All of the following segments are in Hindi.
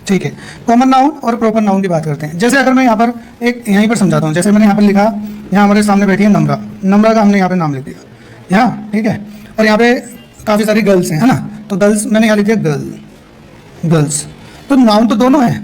ठीक है, कॉमन नाउन और प्रॉपर नाउन की बात करते हैं। जैसे अगर मैं यहाँ पर एक यहीं पर समझाता हूँ, जैसे मैंने यहाँ पर लिखा, यहाँ हमारे सामने बैठी है नम्रा, नम्रा का हमने यहाँ पे नाम लिख दिया यहाँ, ठीक है। और यहाँ पे काफ़ी सारी गर्ल्स हैं, है ना, तो गर्ल्स मैंने यहाँ लिख दिया गर्ल, गर्ल्स। तो नाउन तो दोनों है,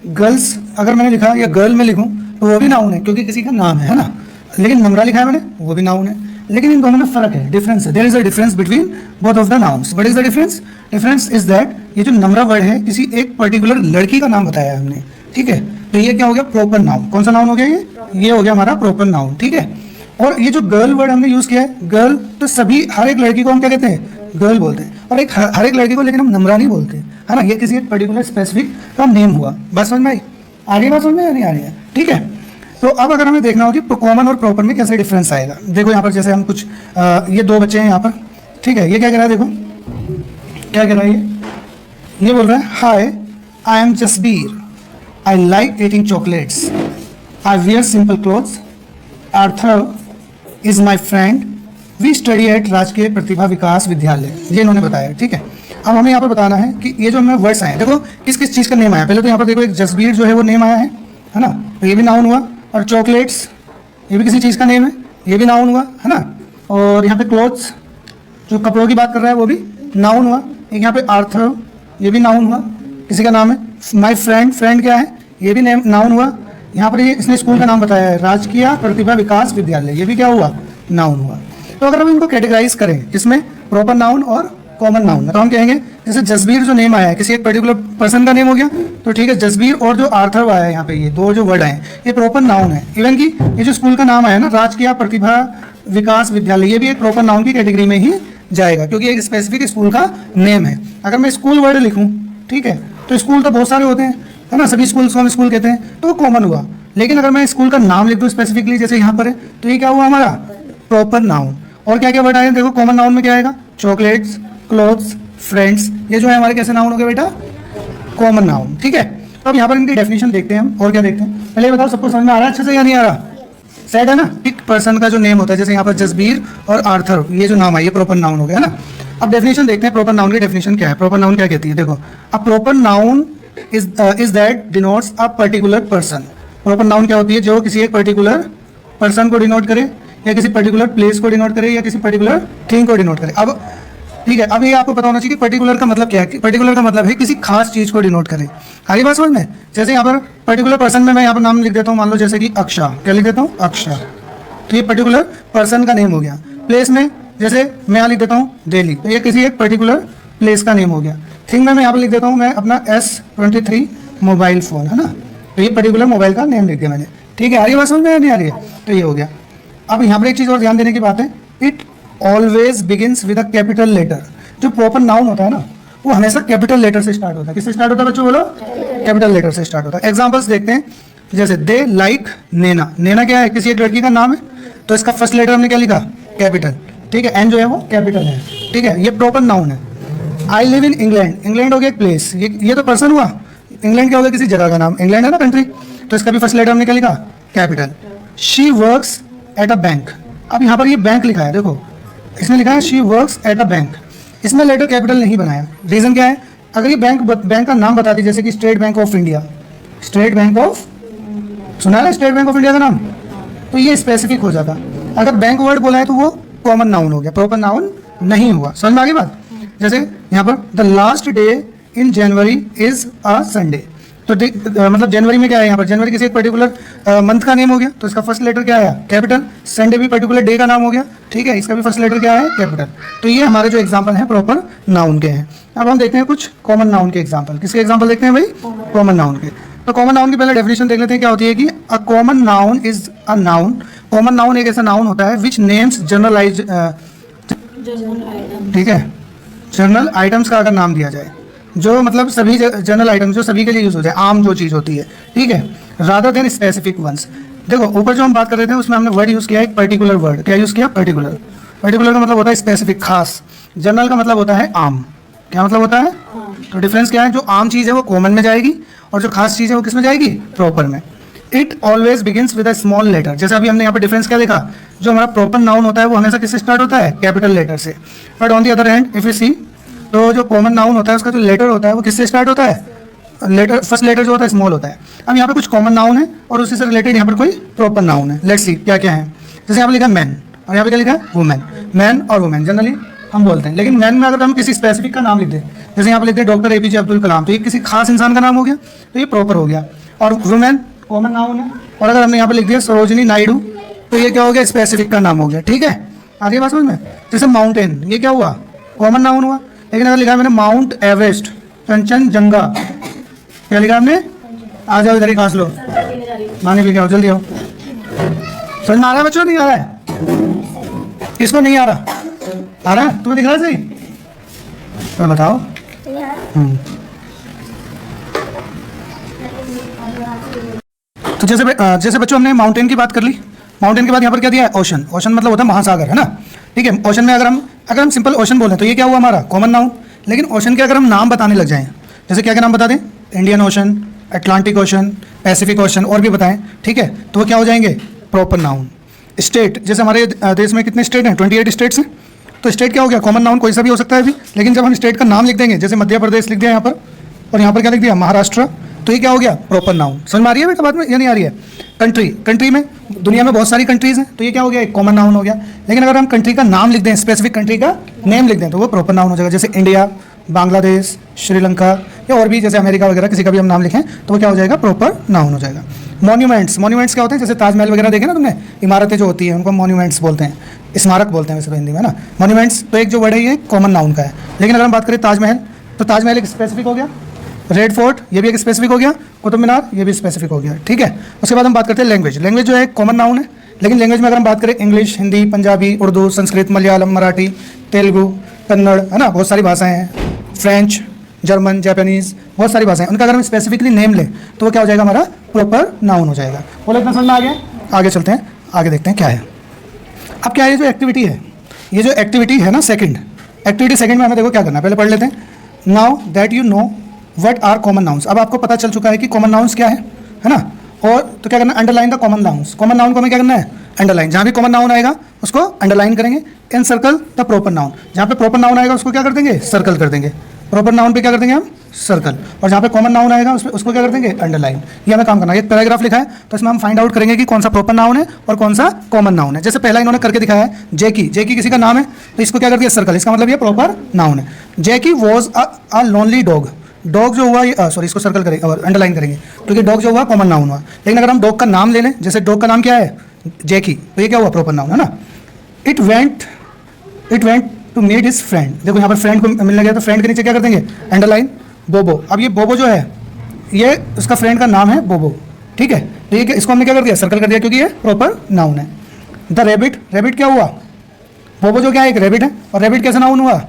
गर्ल्स अगर मैंने लिखा या गर्ल में लिखूँ तो वो भी नाउन है क्योंकि किसी का नाम है ना। लेकिन नम्रा लिखा है मैंने, वो भी नाउन है। लेकिन इन दोनों में फर्क है, डिफरेंस है। There is a difference between both of the nouns. What is the difference? Difference is that ये जो नम्रा वर्ड है किसी एक पर्टिकुलर लड़की का नाम बताया है हमने, ठीक है। तो ये क्या हो गया? Proper noun. कौन सा नाउन हो गया ये हो गया हमारा प्रॉपर नाउन, ठीक है। और ये जो गर्ल वर्ड हमने यूज किया है, गर्ल, तो सभी हर एक लड़की को हम क्या कहते हैं? गर्ल बोलते हैं। और एक हर एक लड़की को लेकिन हम नम्रा नहीं बोलते, है ना। ये किसी एक पर्टिकुलर स्पेसिफिक का नेम हुआ। बस समझ में आई? आगे बात समझ में नहीं आ रही है? ठीक है। तो अब अगर हमें देखना हो कि कॉमन और प्रॉपर में कैसे डिफरेंस आएगा, देखो यहाँ पर जैसे हम कुछ ये दो बच्चे हैं यहाँ पर, ठीक है। ये क्या कह रहा है? देखो क्या कह रहा है ये बोल रहा है, hi I am Jasbir, I like eating chocolates, I wear simple clothes, Arthur is my friend, we study at Rajkiya Pratibha विकास विद्यालय। ये इन्होंने बताया, ठीक है। अब हमें यहाँ पर बताना है कि ये जो हमें वर्ड्स आए, देखो किस किस चीज़ का नेम आया। पहले तो यहाँ पर देखो एक जसबीर जो है वो नेम आया है ना, तो ये भी नाउन हुआ। और चॉकलेट्स ये भी किसी चीज़ का नेम है, ये भी नाउन हुआ, है ना। और यहाँ पे क्लोथ्स जो कपड़ों की बात कर रहा है वो भी नाउन हुआ। एक यहाँ पे आर्थर, ये भी नाउन हुआ, किसी का नाम है। माय फ्रेंड, फ्रेंड क्या है? ये भी नेम नाउन हुआ। यहाँ पर ये इसने स्कूल का नाम बताया है, राजकीय प्रतिभा विकास विद्यालय, ये भी क्या हुआ? नाउन हुआ। तो अगर हम इनको कैटेगराइज करें किसमें? प्रॉपर नाउन और कॉमन नाउन, तो हम कहेंगे जैसे जसबीर जो नेम आया है किसी एक पर्टिकुलर पर्सन का नेम हो गया, तो ठीक है जसबीर। और जो आर्थर आया है यहाँ पे, ये दो जो वर्ड आए ये प्रॉपर नाउन है। इवन कि ये जो स्कूल का नाम आया ना, राजकीय प्रतिभा विकास विद्यालय, ये भी एक प्रॉपर नाउन की कैटेगरी में ही जाएगा क्योंकि एक स्पेसिफिक स्कूल का नेम है। अगर मैं स्कूल वर्ड लिखूँ, ठीक है, तो स्कूल तो बहुत सारे होते हैं, है ना, सभी स्कूल्स को हम स्कूल कहते हैं, तो वो कॉमन हुआ। लेकिन अगर मैं स्कूल का नाम लिख दूँ स्पेसिफिकली, जैसे यहाँ पर है, तो ये क्या हुआ हमारा? Proper noun. और क्या क्या वर्ड आए? देखो कॉमन नाउन में क्या आएगा? चॉकलेट्स, क्लोथ्स, फ्रेंड्स, ये जो है हमारे कैसे नाउन हो गए बेटा? कॉमन नाउन, ठीक है। तो अब यहाँ पर इनकी डेफिनेशन देखते हैं हम, और क्या देखते हैं। पहले बताओ सबको समझ में आ रहा है अच्छे से या नहीं आ रहा? सेट है ना। एक पर्सन का जो नेम होता है, जैसे यहाँ पर जसबीर और आर्थर, ये जो नाम है ये प्रॉपर नाउन हो गया ना। अब डेफिनेशन देखते हैं, प्रॉपर नाउन की डेफिनेशन क्या है। प्रॉपर नाउन क्या कहती है? देखो, अ proper noun is that denotes a particular person. Proper noun क्या होती है? जो किसी एक पर्टिकुलर पर्सन को डिनोट करे, या किसी पर्टिकुलर प्लेस को डिनोट करे, या किसी पर्टिकुलर थिंग को डिनोट करे। अब ठीक है, अब ये आपको पता होना चाहिए कि पर्टिकुलर का मतलब क्या है। पर्टिकुलर का मतलब है किसी खास चीज को डिनोट करे। आगे बात समझ में? जैसे यहाँ पर पर्टिकुलर पर्सन में मैं यहाँ पर नाम लिख देता हूँ, मान लो जैसे कि अक्षा, क्या लिख देता हूँ? अक्षा। तो ये पर्टिकुलर पर्सन का नेम हो गया। प्लेस में जैसे मैं यहाँ लिख देता हूँ दिल्ली, तो ये किसी एक पर्टिकुलर प्लेस का नेम हो गया। थिंग में मैं यहाँ पर लिख देता हूँ मैं अपना S23 मोबाइल फोन, है ना, तो ये पर्टिकुलर मोबाइल का नेम लिख दिया मैंने, ठीक है। आ रही बात समझ में? नहीं आ रही है? तो ये हो गया। अब यहाँ पर एक चीज़ और ध्यान देने की बात है, it always begins with a capital letter. जो प्रॉपर नाउन होता है ना, वो हमेशा कैपिटल लेटर से स्टार्ट होता है। किससे स्टार्ट होता है बच्चों? बोलो। कैपिटल लेटर से स्टार्ट होता है। एग्जांपल्स देखते हैं, जैसे दे लाइक नैना। नैना क्या है? किसी एक लड़की का नाम है, तो इसका फर्स्ट लेटर हमने क्या लिखा? कैपिटल, ठीक है। एन जो है वो कैपिटल है, ठीक है, ये प्रॉपर नाउन है। I live in England, England हो गया एक प्लेस, ये तो पर्सन हुआ। इंग्लैंड क्या हो गया? किसी जगह का नाम, इंग्लैंड है ना कंट्री, तो इसका भी फर्स्ट लेटर हमने क्या लिखा? Capital. She works at a bank. अब यहाँ पर ये बैंक लिखा है, देखो इसने लिखा है she works at a bank, इसमें लेटर कैपिटल नहीं बनाया। रीजन क्या है? अगर ये बैंक का नाम बताती, जैसे कि state bank of India, state bank of, सुना है स्टेट बैंक ऑफ इंडिया का नाम, तो ये स्पेसिफिक हो जाता। अगर बैंक वर्ड बोला है तो वो कॉमन नाउन हो गया, प्रॉपर नाउन नहीं हुआ। समझ में आ गई बात? जैसे यहाँ पर the last day in January is a Sunday, तो मतलब जनवरी में क्या है? यहाँ पर जनवरी किसी एक पर्टिकुलर मंथ का नेम हो गया, तो इसका फर्स्ट लेटर क्या आया? कैपिटल। संडे भी पर्टिकुलर डे का नाम हो गया, ठीक है, इसका भी फर्स्ट लेटर क्या है? कैपिटल। तो ये हमारे जो एग्जांपल हैं प्रॉपर नाउन के हैं। अब हम देखते हैं कुछ कॉमन नाउन के एग्जांपल। किसके एग्जांपल देखते हैं भाई? कॉमन नाउन के। तो कॉमन नाउन की पहले डेफिनेशन देख लेते हैं क्या होती है कि a common noun is a noun. Common noun एक ऐसा नाउन होता है विच नेम्स जनरलाइज, ठीक है, जनरल आइटम्स का अगर नाम दिया जाए, जो मतलब सभी जनरल आइटम्स जो सभी के लिए यूज हो जाए, आम जो चीज़ होती है, ठीक है, रादर देन स्पेसिफिक वंस। देखो ऊपर जो हम बात कर रहे थे उसमें हमने वर्ड यूज़ किया है पर्टिकुलर वर्ड। क्या यूज़ किया? पर्टिकुलर। पर्टिकुलर का मतलब होता है स्पेसिफिक, खास। जनरल का मतलब होता है आम। क्या मतलब होता है? तो डिफरेंस क्या है? जो आम चीज़ है वो कॉमन में जाएगी और जो खास चीज़ है वो किस में जाएगी? प्रॉपर में। It always begins with a small letter. जैसे अभी हमने यहाँ पर डिफरेंस क्या देखा, जो हमारा प्रॉपर नाउन होता है वो हमेशा किससे स्टार्ट होता है? कैपिटल लेटर से। But on the other hand if you see, तो जो कॉमन नाउन होता है उसका जो लेटर होता है वो किससे स्टार्ट होता है? लेटर, फर्स्ट लेटर जो होता है स्मॉल होता है। अब यहाँ पे कुछ कॉमन नाउन है और उसी से रिलेटेड यहाँ पर कोई प्रॉपर नाउन है। लेट्स सी क्या क्या है। जैसे यहाँ पे लिखा है मैन और यहाँ पे क्या लिखा है वुमेन। मैन और वुमेन जनरली हम बोलते हैं, लेकिन मैन में अगर हम किसी स्पेसिफिक का नाम लिख दें, जैसे यहाँ पे लिखते हैं डॉक्टर APJ अब्दुल कलाम, तो ये किसी खास इंसान का नाम हो गया, तो ये प्रॉपर हो गया। और वुमेन कॉमन नाउन है, और अगर हमने यहाँ पे लिख दिया सरोजिनी नायडू, तो ये क्या हो गया, स्पेसिफिक का नाम हो गया। ठीक है, आगे बात समझ में। जैसे माउंटेन, ये क्या हुआ, कॉमन नाउन हुआ। लेकिन अगर लिखा है मैंने माउंट एवरेस्ट, कंचनजंगा, क्या लिखा हमने, आ जाओ इधर ही खास लो, माने भी क्या हो, जल्दी आओ। समझ में आ रहा है बच्चों, नहीं आ रहा है? किसको नहीं आ रहा? आ रहा है तुम्हें, दिख रहा है सही? तो बताओ। तो जैसे बच्चों हमने माउंटेन की बात कर ली। माउंटेन के बाद यहाँ पर क्या दिया है, ओशन। ओशन मतलब होता है महासागर, है ना। ठीक है, ओशन में अगर हम सिंपल ओशन बोलें तो ये क्या हुआ हमारा, कॉमन नाउन। लेकिन ओशन के अगर हम नाम बताने लग जाएं, जैसे क्या क्या नाम बता दें, Indian ocean, Atlantic ocean, Pacific ocean, और भी बताएं, ठीक है, तो वो क्या हो जाएंगे, प्रॉपर नाउन। स्टेट, जैसे हमारे देश में कितने स्टेट हैं, 28 स्टेट्स हैं, तो स्टेट क्या हो गया, कॉमन नाउन कोई सा भी हो सकता है अभी। लेकिन जब हम स्टेट का नाम लिख देंगे, जैसे मध्य प्रदेश लिख दिया यहाँ पर, और यहाँ पर क्या लिख दिया, महाराष्ट्र, तो ये क्या हो गया, प्रॉपर नाउन। समझ में आ रही है बेटा बात में या नहीं आ रही है? कंट्री, कंट्री में दुनिया में बहुत सारी कंट्रीज़ हैं, तो ये क्या हो गया, एक कॉमन नाउन हो गया। लेकिन अगर हम कंट्री का नाम लिख दें, स्पेसिफिक कंट्री का नेम लिख दें, तो वो प्रॉपर नाउन हो जाएगा। जैसे इंडिया, बांग्लादेश, श्रीलंका, या और भी जैसे अमेरिका वगैरह, किसी का भी हम नाम लिखें तो वो क्या हो जाएगा, प्रॉपर नाउन हो जाएगा। मॉन्यूमेंट्स, मॉन्यूमेंट्स क्या होते हैं, जैसे ताजमहल वगैरह देखे ना तुमने, इमारतें जो होती हैं उनको मॉन्यूमेंट्स बोलते हैं, स्मारक बोलते हैं वैसे हिंदी में ना। मॉन्यूमेंट्स तो एक जो वर्ड है ये कॉमन नाउन का है। लेकिन अगर हम बात करें ताजमहल, तो ताजमहल एक स्पेसिफिक हो गया। रेड फोर्ट, ये भी एक स्पेसिफिक हो गया। कुतुब मीनार, ये भी स्पेसिफिक हो गया। ठीक है, उसके बाद हम बात करते हैं लैंग्वेज। लैंग्वेज जो है कॉमन नाउन है, लेकिन लैंग्वेज में अगर हम बात करें इंग्लिश, हिंदी, पंजाबी, उर्दू, संस्कृत, मलयालम, मराठी, तेलुगु, कन्नड़, है ना, बहुत सारी भाषाएं हैं, फ्रेंच, जर्मन, जापानीज़, बहुत सारी भाषाएं, उनका अगर हम स्पेसिफिकली नेम लें तो वो क्या हो जाएगा, हमारा प्रॉपर नाउन हो जाएगा। बोलो इतना समझ में आ गया? आगे चलते हैं, आगे देखते हैं क्या है। अब क्या है, ये जो एक्टिविटी है, ये जो एक्टिविटी है ना, सेकंड एक्टिविटी, सेकंड में हमें देखो क्या करना है, पहले पढ़ लेते हैं। Now that you know what are common nouns. अब आपको पता चल चुका है कि कॉमन नाउन्स क्या है ना। और तो क्या करना है, underline the common nouns. Common noun को हमें क्या करना है, अंडरलाइन। जहाँ भी कॉमन नाउन आएगा उसको अंडरलाइन करेंगे। इन सर्कल द प्रॉपर नाउन, जहाँ पे प्रॉपर नाउन आएगा उसको क्या कर देंगे, सर्कल कर देंगे। प्रॉपर नाउन पे क्या कर देंगे हम, सर्कल। और जहाँ पे कॉमन नाउन आएगा उसको क्या कर देंगे, अंडरलाइन। ये हमें काम करना है। एक पैराग्राफ लिखा है, तो इसमें हम फाइंड आउट करेंगे कि कौन सा प्रॉपर नाउन है और कौन सा कॉमन नाउन है। जैसे पहला इन्होंने करके दिखाया है, जैकी। जैकी किसी का नाम है, तो इसको क्या कर दिया, सर्कल। इसका मतलब ये प्रॉपर नाउन है। Jackie was a lonely dog. Dog जो हुआ, सॉरी, इसको सर्कल करेंगे और अंडरलाइन करेंगे, क्योंकि डॉग जो हुआ कॉमन नाउन हुआ। लेकिन अगर हम डॉग का नाम ले लें, जैसे डॉग का नाम क्या है, जैकी, तो ये क्या हुआ, प्रॉपर नाउन है ना। It went to meet his friend. देखो यहाँ पर फ्रेंड को मिलने गया, तो फ्रेंड के नीचे क्या कर देंगे, अंडरलाइन। बोबो, अब ये बोबो जो है, ये उसका फ्रेंड का नाम है बोबो। ठीक है, तो ये इसको हमने क्या कर दिया, सर्कल कर दिया, क्योंकि ये प्रॉपर नाउन है। द रेबिट, रेबिट क्या हुआ, बोबो जो क्या है, एक रेबिट है, और रेबिट कैसा नाउन हुआ,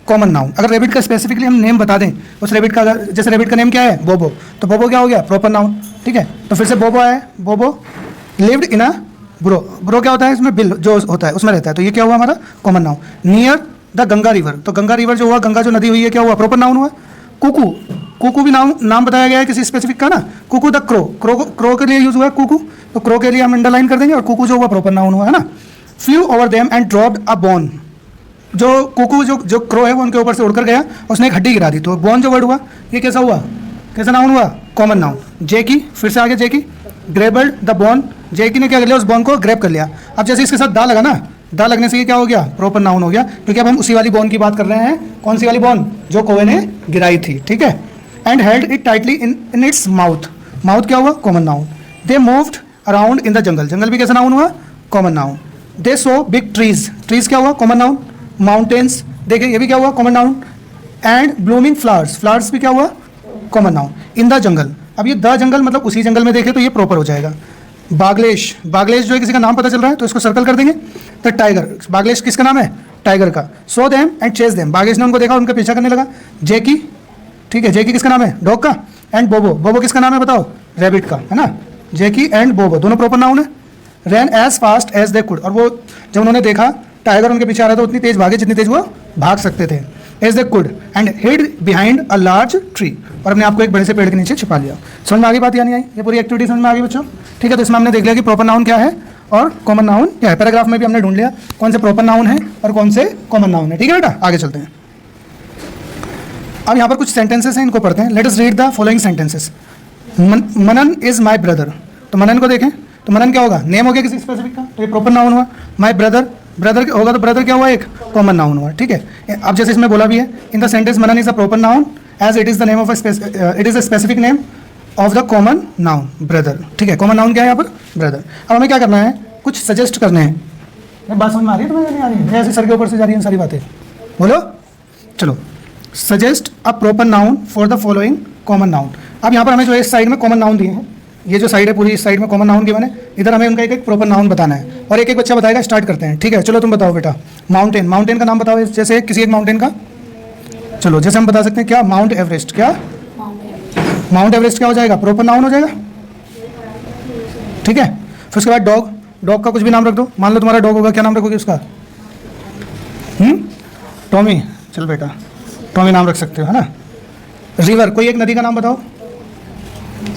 कॉमन नाउन। अगर रेबिट का स्पेसिफिकली हम नेम बता दें, उस रेबिट का, जैसे रेबिट का नेम क्या है, बोबो, तो बोबो क्या हो गया, प्रॉपर नाउन। ठीक है, तो फिर से बोबो है, बोबो lived in a bro. Bro क्या होता है, इसमें बिल जो होता है उसमें रहता है, तो ये क्या हुआ हमारा, common noun. Near the Ganga river, तो गंगा रिवर जो हुआ, गंगा जो नदी हुई है, क्या हुआ, प्रॉपर नाउन हुआ। कुकू, कुकू भी नाम बताया गया है किसी स्पेसिफिक का ना। कुकू द क्रो, क्रो के लिए यूज हुआ है कुकू, तो क्रो के लिए हम अंडरलाइन कर देंगे, और कुकू जो हुआ प्रॉपर नाउन हुआ है ना। Flu over them and dropped a bone, जो कुकू जो क्रो है वो उनके ऊपर से उड़कर गया, उसने एक हड्डी गिरा दी, तो बोन जो वर्ड हुआ, ये कैसा हुआ, कैसा नाउन हुआ, कॉमन नाउन। जेकी, फिर से आगे जेकी, ग्रेबल्ड द बोन, जेकी ने क्या कर लिया, उस बोन को ग्रैब कर लिया। अब जैसे इसके साथ दा लगा ना, दा लगने से ये क्या हो गया, प्रॉपर नाउन हो गया, क्योंकि अब हम उसी वाली बोन की बात कर रहे हैं। कौन सी वाली बोन, जो कोवे ने गिराई थी। ठीक है, and held it tightly in its mouth, mouth क्या हुआ, common noun. They moved around in the jungle, jungle भी कैसा नाउन हुआ, common noun. They saw big trees, trees क्या हुआ, कॉमन नाउन। माउंटेन्स, देखिए ये भी क्या हुआ, common noun. And blooming flowers, flowers भी क्या हुआ, कॉमन नाउन। इन द जंगल, अब ये द जंगल मतलब उसी जंगल में देखे तो ये प्रॉपर हो जाएगा। बागलेश, बागलेश जो है किसी का नाम पता चल रहा है, तो इसको सर्कल कर देंगे। द टाइगर, बागलेश किसका नाम है, टाइगर का। सो देम एंड चेस देम, बागलेश ने उनको देखा, उनका पीछा करने लगा। जेकी, ठीक है, जेकी किसका नाम है, डॉग का। एंड बोबो, बोबो किसका नाम है बताओ, रैबिट का, है ना। जेकी एंड बोबो दोनों प्रॉपर नाउन है। Ran as fast as they could, और वो जब उन्होंने देखा टाइगर उनके पीछे आ रहा था, उतनी तेज भागे जितनी तेज वो भाग सकते थे। As they could and hid behind a large tree, और अपने आप को एक बड़े से पेड़ के नीचे छिपा लिया। समझ में आ गई बात या नहीं आई, ये पूरी एक्टिविटी समझ में आ गई बच्चों। ठीक है, तो इसमें हमने देख लिया कि प्रॉपर नाउन क्या है और कॉमन नाउन क्या है। पैराग्राफ में भी हमने ढूंढ लिया कौन से प्रॉपर नाउन है और कौन से कॉमन नाउन है। ठीक है बेटा, आगे चलते हैं। अब यहाँ पर कुछ सेंटेंसेस हैं, इनको पढ़ते हैं। Let us read the following sentences. Manan is my brother. तो मनन को देखें तो मनन क्या होगा, नेम हो गया किसी स्पेसिफिक का, तो ये प्रॉपर नाउन हुआ। माई ब्रदर, ब्रदर होगा तो ब्रदर क्या हुआ, एक कॉमन नाउन हुआ, ठीक है। अब जैसे इसमें बोला भी है, in the sentence Manan is a proper noun as it is the name of it is a specific name of the common noun brother, ठीक है। कॉमन नाउन क्या है यहाँ पर, ब्रदर। अब हमें क्या करना है, कुछ सजेस्ट करने हैं। ये बात समझ में आ रही है तुम्हें, नहीं आ रही है? ऐसे सर के ऊपर से जा रही है सारी बातें, बोलो। चलो, suggest a proper noun for the following common noun. अब यहाँ पर हमें जो है इस साइड में कॉमन नाउन दिए हैं, ये जो साइड है पूरी, इस साइड में कॉमन नाउन के बने, इधर हमें उनका एक एक प्रॉपर नाउन बताना है और एक एक बच्चा बताएगा। स्टार्ट करते हैं, ठीक है। चलो तुम बताओ बेटा, माउंटेन, माउंटेन का नाम बताओ, जैसे किसी एक माउंटेन का। चलो, जैसे हम बता सकते हैं क्या, माउंट एवरेस्ट। क्या माउंट एवरेस्ट क्या हो जाएगा, प्रॉपर नाउन हो जाएगा, ठीक है। फिर उसके बाद डॉग, डॉग का कुछ भी नाम रख दो। मान लो तुम्हारा डॉग होगा, क्या नाम रखोगे उसका, टॉमी। चल बेटा, टॉमी नाम रख सकते हो, है ना। रिवर, कोई एक नदी का नाम बताओ।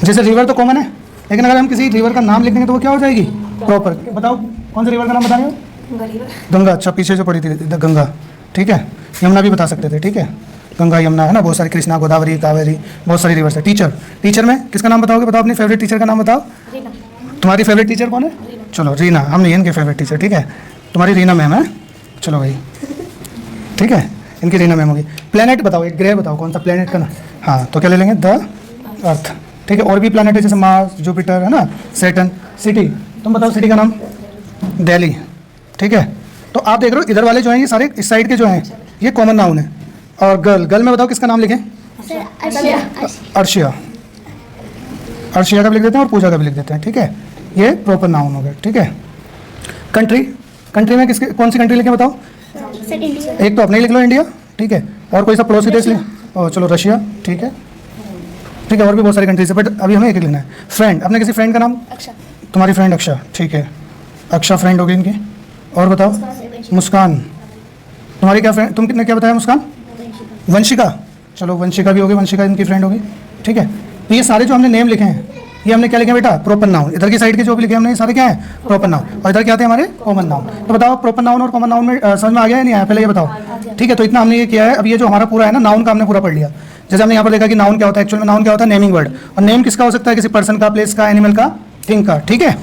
जैसे रिवर तो कॉमन है, लेकिन अगर हम किसी रिवर का नाम लिख देंगे तो वो क्या हो जाएगी, प्रॉपर। बताओ कौन सा रिवर का नाम बता रहे हो, गंगा। अच्छा, पीछे जो पड़ी थी गंगा, ठीक है। यमुना भी बता सकते थे, ठीक है। गंगा यमुना है ना, बहुत सारी, कृष्णा, गोदावरी, कावेरी, बहुत सारी रिवर्स है। टीचर, टीचर में किसका नाम बताओगे, बताओ अपनी फेवरेट टीचर का नाम बताओ। तुम्हारी फेवरेट टीचर कौन है, चलो रीना। हम नहीं इनके फेवरेट टीचर, ठीक है। तुम्हारी रीना मैम है, चलो भाई, ठीक है, इनकी रीना मैम होगी। प्लेनेट बताओ, एक ग्रह बताओ, कौन सा प्लेनेट का ना, हाँ, तो क्या ले लेंगे, द अर्थ, ठीक है। और भी प्लेनेट है जैसे मार्स, जुपिटर, है ना, सैटर्न। सिटी, तुम बताओ सिटी का नाम, दिल्ली, ठीक है। तो आप देख रहे हो इधर वाले जो हैं ये सारे इस साइड के जो हैं ये कॉमन नाउन है। और गर्ल, गर्ल में बताओ किसका नाम लिखें, अर्शिया, अर्शिया का भी लिख देते हैं और पूजा का भी लिख देते हैं, ठीक है। ये प्रॉपर नाउन हो गया, ठीक है। कंट्री, कंट्री में किसके, कौन सी कंट्री लिखें बताओ। एक तो अपने ही लिख लो, इंडिया, ठीक है। और कोई सा पड़ोसी देश लिख, और चलो रशिया, ठीक है, ठीक है। और भी बहुत सारी कंट्रीज है, बट अभी हमें एक लिखना है। फ्रेंड, अपने किसी फ्रेंड का नाम, तुम्हारी फ्रेंड अक्षा, ठीक है, अक्षा फ्रेंड होगी इनकी। और बताओ, मुस्कान, तुम्हारी क्या फ्रेंड, तुम कितने क्या बताया, मुस्कान। वंशिका, चलो वंशिका भी होगी, वंशिका इनकी फ्रेंड होगी, ठीक है। तो ये सारे जो हमने नेम लिखे हैं ये हमने क्या लिखे बेटा, प्रॉपर नाउन। इधर की साइड के जो भी लिखे हमने ये सारे क्या है, प्रॉपर नाउन। और इधर क्या थे हमारे, कॉमन नाउन। तो बताओ प्रॉपर नाउन और कॉमन नाउन में समझ में आ गया है नहीं आया, पहले ये बताओ, ठीक है। तो इतना हमने ये किया है। अब ये जो हमारा पूरा है ना, नाउन का हमने पूरा पढ़ लिया। जैसे हमने यहाँ पर देखा कि नाउन क्या होता है, एक्चुअल में नाउन क्या होता है, नेमिंग वर्ड। और नेम किसका हो सकता है, किसी पर्सन का, प्लेस का, एनिमल का, थिंग का, ठीक है।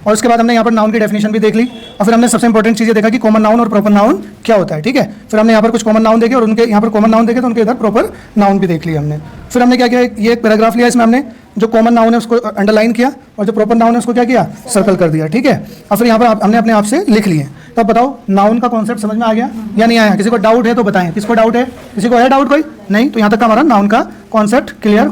और उसके बाद हमने यहाँ पर नाउन की डेफिनेशन भी देख ली। और फिर हमने सबसे इंपॉर्टेंट चीज़ देखा कि कॉमन नाउन और प्रॉपर नाउन क्या होता है, ठीक है। फिर हमने यहाँ पर कुछ कॉमन नाउन देखे और उनके यहाँ पर कॉमन नाउन देखे, तो उनके इधर प्रॉपर नाउन भी देख लिया हमने। फिर हमने क्या किया, ये एक पैराग्राफ लिया, इसमें हमने जो कॉमन नाउन है उसको अंडरलाइन किया और जो प्रॉपर नाउन है उसको क्या किया, सर्कल कर दिया, ठीक है। और फिर यहाँ पर हमने अपने आप से लिख लिए। तो अब बताओ नाउन का कॉन्सेप्ट समझ में आ गया या नहीं आया। किसी को डाउट है तो बताएं, किसको डाउट है, किसी को है डाउट कोई नहीं, तो यहाँ तक का हमारा नाउन का कॉन्सेप्ट क्लियर